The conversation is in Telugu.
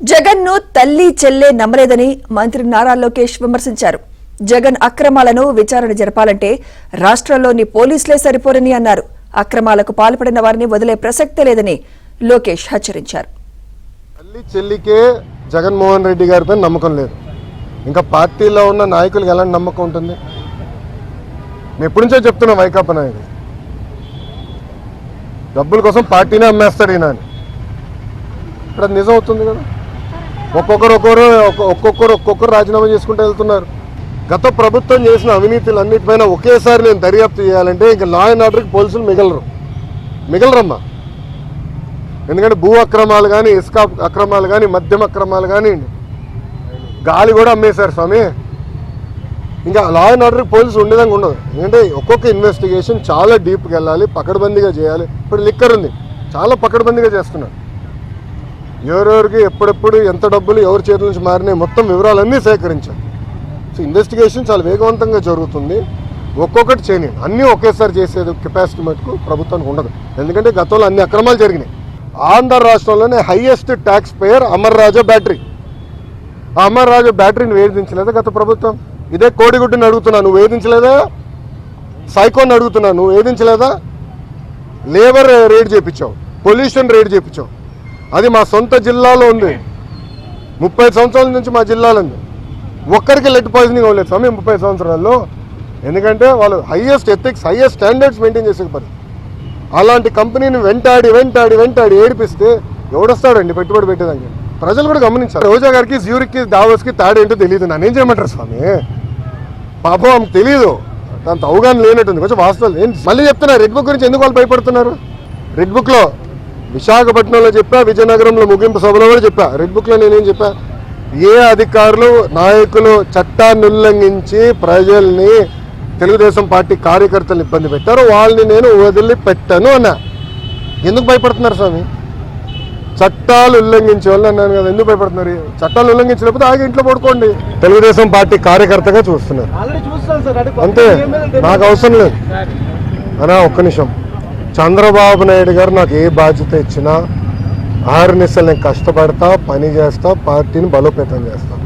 జగన్ ను తల్లి చెల్లె నమ్మలేదని మంత్రి నారా లోకేష్ విమర్శించారు. జగన్ అక్రమాలను విచారణ జరపాలంటే రాష్ట్రంలోని పోలీసులే సరిపోరని అన్నారు. అక్రమాలకు పాల్పడిన వారిని వదిలే ప్రసక్తే లేదని లోకేష్ హెచ్చరించారు. తల్లి చెల్లికే జగన్మోహన్ రెడ్డి గారిపై నమ్మకం లేదు. ఇంకా పార్టీలో ఉన్న నాయకులకు ఎలాంటి నమ్మకం ఉంటుంది? మేము ఎప్పటి నుంచో చెప్తున్నాం, వైకాపా నాయకులు డబ్బుల కోసం పార్టీనే అమ్మేస్తాడు ఈయన అని. ఇప్పుడు అది నిజం అవుతుంది కదా. ఒక్కొక్కరు రాజీనామా చేసుకుంటూ వెళ్తున్నారు. గత ప్రభుత్వం చేసిన అవినీతులు అన్నిటిపైన ఒకేసారి నేను దర్యాప్తు చేయాలంటే ఇంకా లా అండ్ ఆర్డర్కి పోలీసులు మిగలరమ్మా. ఎందుకంటే భూ అక్రమాలు కానీ, ఇసుక అక్రమాలు కానీ, మద్యం అక్రమాలు కానీ, గాలి కూడా అమ్మేశారు స్వామి. ఇంకా లా అండ్ ఆర్డర్కి పోలీసులు ఉండేదంగా ఉండదు. ఎందుకంటే ఒక్కొక్క ఇన్వెస్టిగేషన్ చాలా డీప్గా వెళ్ళాలి, పకడ్బందీగా చేయాలి. ఇప్పుడు లిక్కర్ ఉంది, చాలా పకడ్బందీగా చేస్తున్నారు. ఎవరెవరికి ఎప్పుడెప్పుడు ఎంత డబ్బులు ఎవరి చేతుల నుంచి మారినాయి మొత్తం వివరాలన్నీ సేకరించాలి. సో ఇన్వెస్టిగేషన్ చాలా వేగవంతంగా జరుగుతుంది. ఒక్కొక్కటి చేయని అన్నీ ఒకేసారి చేసేది కెపాసిటీ మటుకు ప్రభుత్వానికి ఉండదు. ఎందుకంటే గతంలో అన్ని అక్రమాలు జరిగినాయి. ఆంధ్ర రాష్ట్రంలోనే హైయెస్ట్ ట్యాక్స్ పేయర్ అమర్ రాజా బ్యాటరీ. ఆ అమర్ రాజా బ్యాటరీని వేధించలేదా గత ప్రభుత్వం? ఇదే కోడిగుడ్డుని అడుగుతున్నా, నువ్వు వేధించలేదా? సైకోని అడుగుతున్నా, నువ్వు వేధించలేదా? లేబర్ రేట్ చేయించావు, పొల్యూషన్ రేట్ చేయించావు. అది మా సొంత జిల్లాలో ఉంది. 30 సంవత్సరాల నుంచి మా జిల్లాలో ఉంది. ఒక్కరికి లెడ్ పాయిజనింగ్ అవ్వలేదు స్వామి 30 సంవత్సరాల్లో. ఎందుకంటే వాళ్ళు highest ethics, highest standards maintain చేసే పని. అలాంటి కంపెనీని వెంటాడి ఏడిపిస్తే ఎవడొస్తాడండి పెట్టుబడి పెట్టేదానికి? ప్రజలు కూడా గమనించారు. రోజా గారికి జ్యూరిక్కి దావోస్కి తేడా ఏంటో తెలియదు. నన్నేం చేయమంటారు స్వామి? పాపం ఆమెకు తెలియదు, అంత అవగాహన లేనట్టుంది. కొంచెం వాస్తవాలు మళ్ళీ చెప్తున్నారు. రెడ్ బుక్ గురించి ఎందుకు వాళ్ళు భయపడుతున్నారు? రెడ్ బుక్లో విశాఖపట్నంలో చెప్పా, విజయనగరంలో ముగింపు సభలో కూడా చెప్పా. రెడ్ బుక్లో నేనేం చెప్పా? ఏ అధికారులు, నాయకులు చట్టాన్ని ఉల్లంఘించి ప్రజల్ని, తెలుగుదేశం పార్టీ కార్యకర్తలు ఇబ్బంది పెట్టారో వాళ్ళని నేను వదిలిపెట్టను అన్నా. ఎందుకు భయపడుతున్నారు స్వామి? చట్టాలు ఉల్లంఘించే వాళ్ళు అన్నాను కదా, ఎందుకు భయపడుతున్నారు? చట్టాలు ఉల్లంఘించలేకపోతే ఆగి ఇంట్లో పడుకోండి. తెలుగుదేశం పార్టీ కార్యకర్తగా చూస్తున్నారు అంతే, నాకు అవసరం లేదు అన్నా. ఒక్క నిమిషం. చంద్రబాబు నాయుడు గారు నాకు ఏ బాధ్యత ఇచ్చినా 6 నిమిషాలు నేను కష్టపడతా, పని చేస్తా, పార్టీని బలోపేతం చేస్తా.